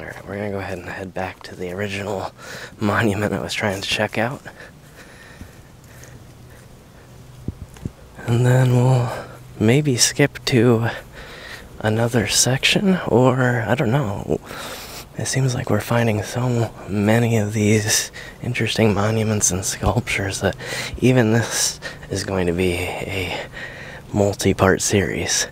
Alright, we're gonna go ahead and head back to the original monument I was trying to check out. And then we'll maybe skip to another section, or I don't know. It seems like we're finding so many of these interesting monuments and sculptures that even this is going to be a multi-part series.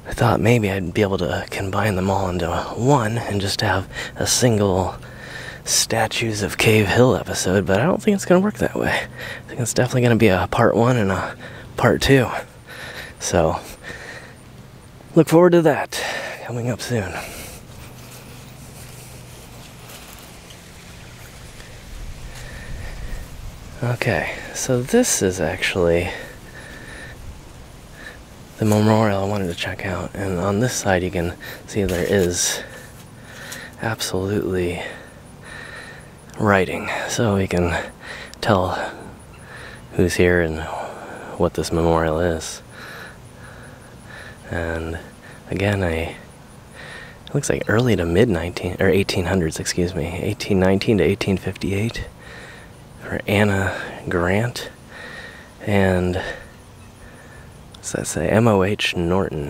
I thought maybe I'd be able to combine them all into one and just have a single Statues of Cave Hill episode, but I don't think it's going to work that way. I think it's definitely going to be a part 1 and a part 2. So, look forward to that coming up soon. Okay, so this is actually the memorial I wanted to check out, and on this side you can see there is absolutely writing, so we can tell who's here and what this memorial is. And again, it looks like early to mid 1800s, excuse me, 1819 to 1858 for Anna Grant, and what's that say? M.O.H. Norton,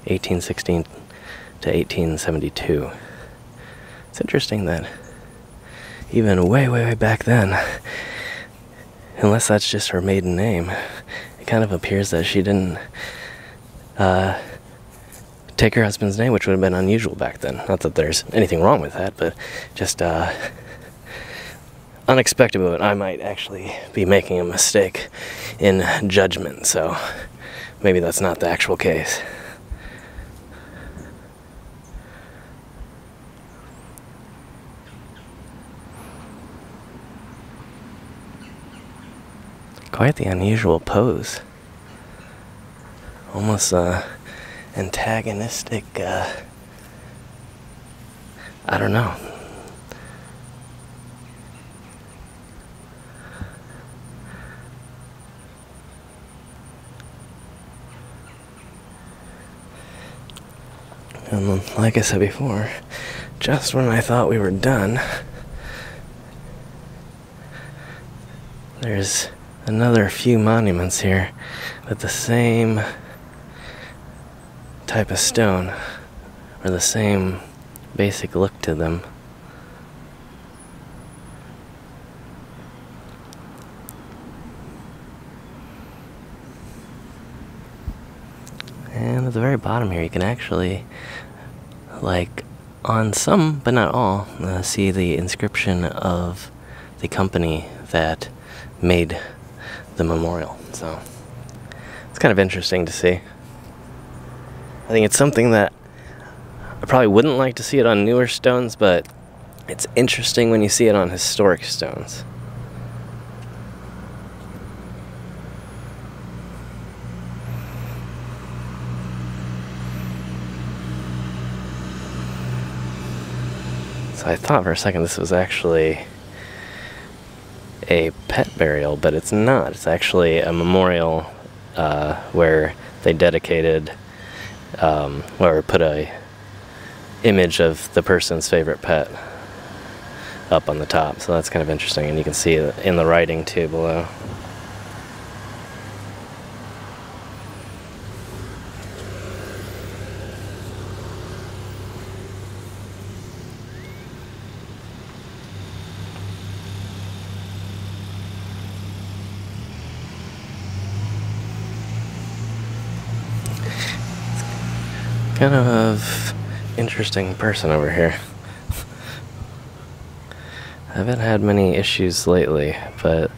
1816 to 1872. It's interesting that even way back then, unless that's just her maiden name, it kind of appears that she didn't take her husband's name, which would have been unusual back then. Not that there's anything wrong with that, but just unexpected, but I might actually be making a mistake in judgment, so maybe that's not the actual case. Quite the unusual pose. Almost antagonistic, I don't know. And like I said before, just when I thought we were done, there's another few monuments here with the same type of stone, or the same basic look to them. And at the very bottom here, you can actually, like, on some, but not all, see the inscription of the company that made the memorial. So it's kind of interesting to see. I think it's something that I probably wouldn't like to see it on newer stones, but it's interesting when you see it on historic stones. So I thought for a second this was actually a pet burial, but it's not. It's actually a memorial where they dedicated, or put a image of the person's favorite pet up on the top. So that's kind of interesting, and you can see it in the writing too below. Kind of interesting person over here. I haven't had many issues lately, but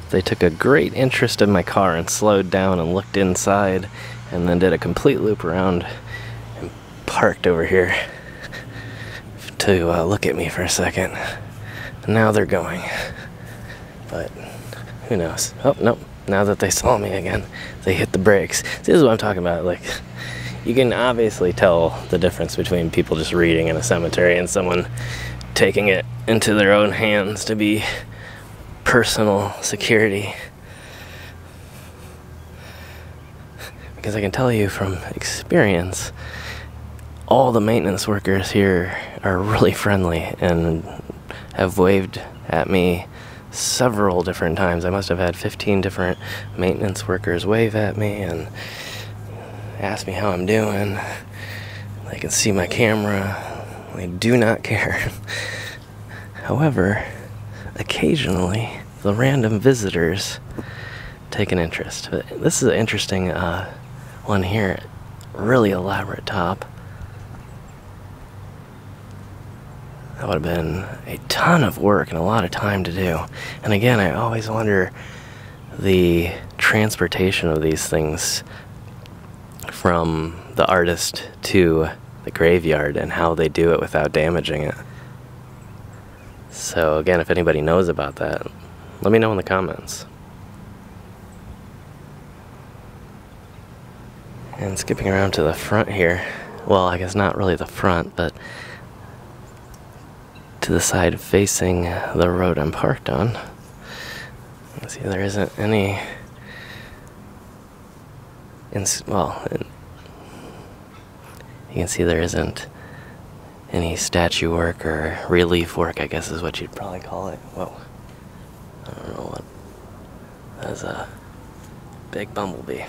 they took a great interest in my car and slowed down and looked inside, and then did a complete loop around and parked over here to look at me for a second. And now they're going, but who knows? Oh, nope. Now that they saw me again, they hit the brakes. This is what I'm talking about. Like, you can obviously tell the difference between people just reading in a cemetery and someone taking it into their own hands to be personal security. Because I can tell you from experience, all the maintenance workers here are really friendly and have waved at me several different times. I must have had 15 different maintenance workers wave at me and ask me how I'm doing. They can see my camera. They do not care. However, occasionally the random visitors take an interest. But this is an interesting one here. Really elaborate top. That would have been a ton of work and a lot of time to do. And again, I always wonder the transportation of these things from the artist to the graveyard and how they do it without damaging it. So again, if anybody knows about that, let me know in the comments. And skipping around to the front here, well, I guess not really the front, but to the side facing the road I'm parked on. See, there isn't any, you can see there isn't any statue work or relief work, I guess is what you'd probably call it. Whoa. I don't know what. That's a big bumblebee.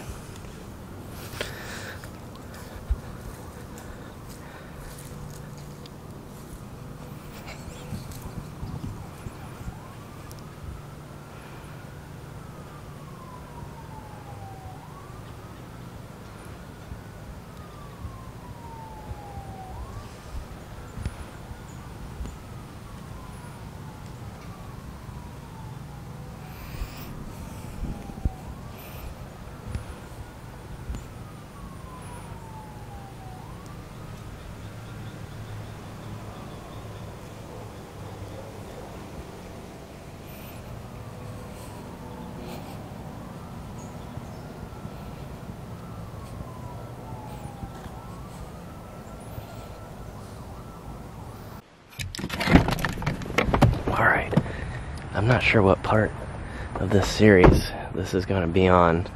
Alright, I'm not sure what part of this series this is going to be on.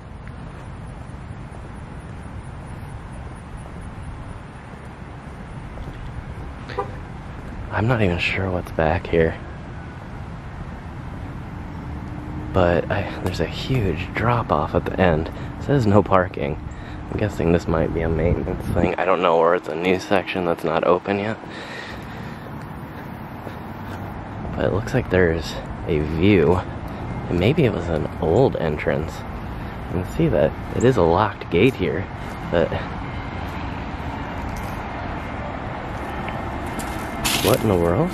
I'm not even sure what's back here. But there's a huge drop off at the end. It says no parking. I'm guessing this might be a maintenance thing. I don't know, or it's a new section that's not open yet. But it looks like there's a view, and maybe it was an old entrance. You can see that it is a locked gate here, but what in the world?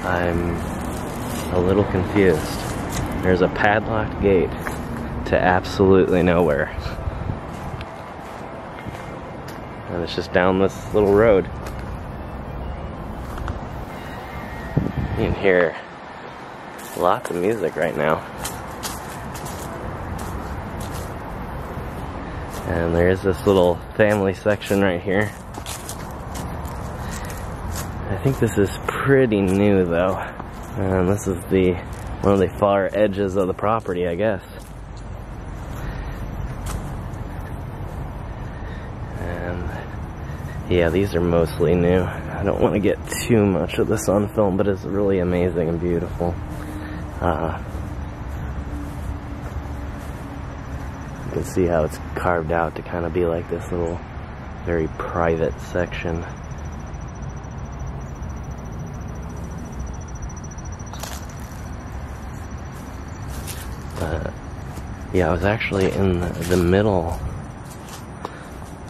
I'm a little confused. There's a padlocked gate to absolutely nowhere. And it's just down this little road. You can hear lots of music right now. And there is this little family section right here. I think this is pretty new though. And this is one of the far edges of the property, I guess. And yeah, these are mostly new. I don't want to get too much of this on film, but it's really amazing and beautiful. You can see how it's carved out to kind of be like this little, very private section. Yeah, I was actually in the middle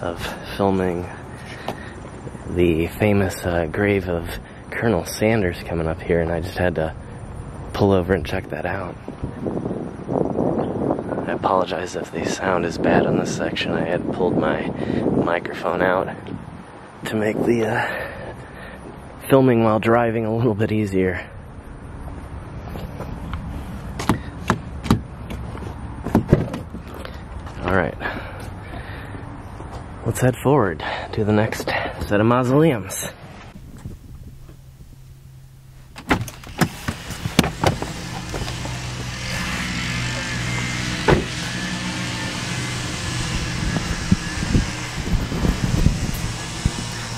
of filming the famous grave of Colonel Sanders coming up here, and I just had to pull over and check that out. I apologize if the sound is bad on this section. I had pulled my microphone out to make the filming while driving a little bit easier. Alright, let's head forward to the next set of mausoleums.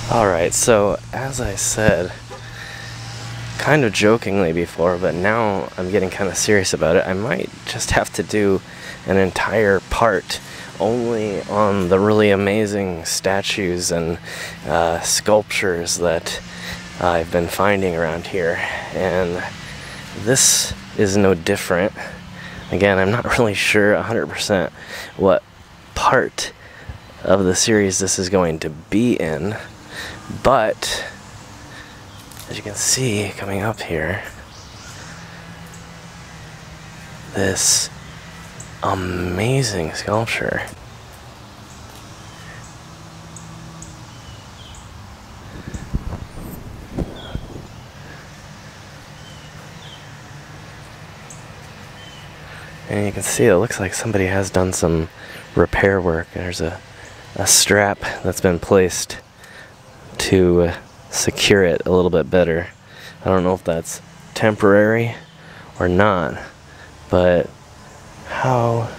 Alright, so as I said, kind of jokingly before, but now I'm getting kind of serious about it, I might just have to do an entire part only on the really amazing statues and sculptures that I've been finding around here. And this is no different. Again, I'm not really sure 100% what part of the series this is going to be in, but as you can see coming up here, this amazing sculpture. And you can see it looks like somebody has done some repair work. There's a strap that's been placed to secure it a little bit better. I don't know if that's temporary or not, but how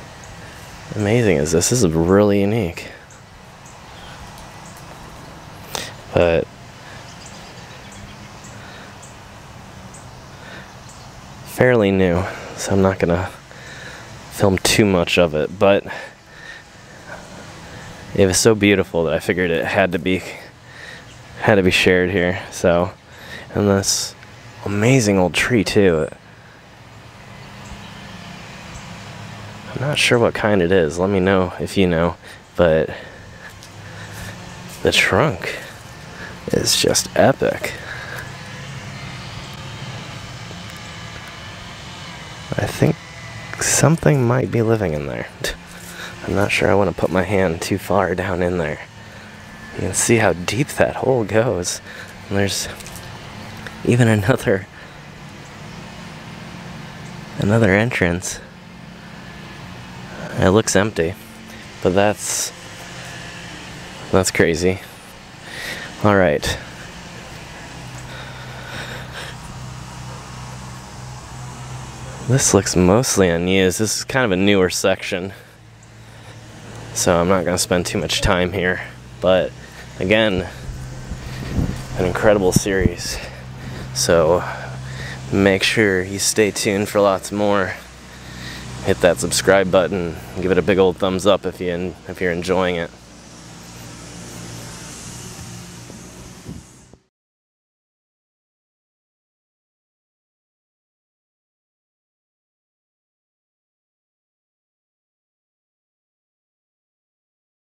amazing is this? This is really unique. But fairly new, so I'm not gonna film too much of it, but it was so beautiful that I figured it had to be shared here. So, and this amazing old tree too. I'm not sure what kind it is. Let me know if you know, but the trunk is just epic. I think something might be living in there. I'm not sure I want to put my hand too far down in there. You can see how deep that hole goes. And there's even another entrance. It looks empty, but that's crazy. All right. This looks mostly unused. This is kind of a newer section, so I'm not going to spend too much time here. But again, an incredible series. So make sure you stay tuned for lots more. Hit that subscribe button, give it a big old thumbs up if you're enjoying it.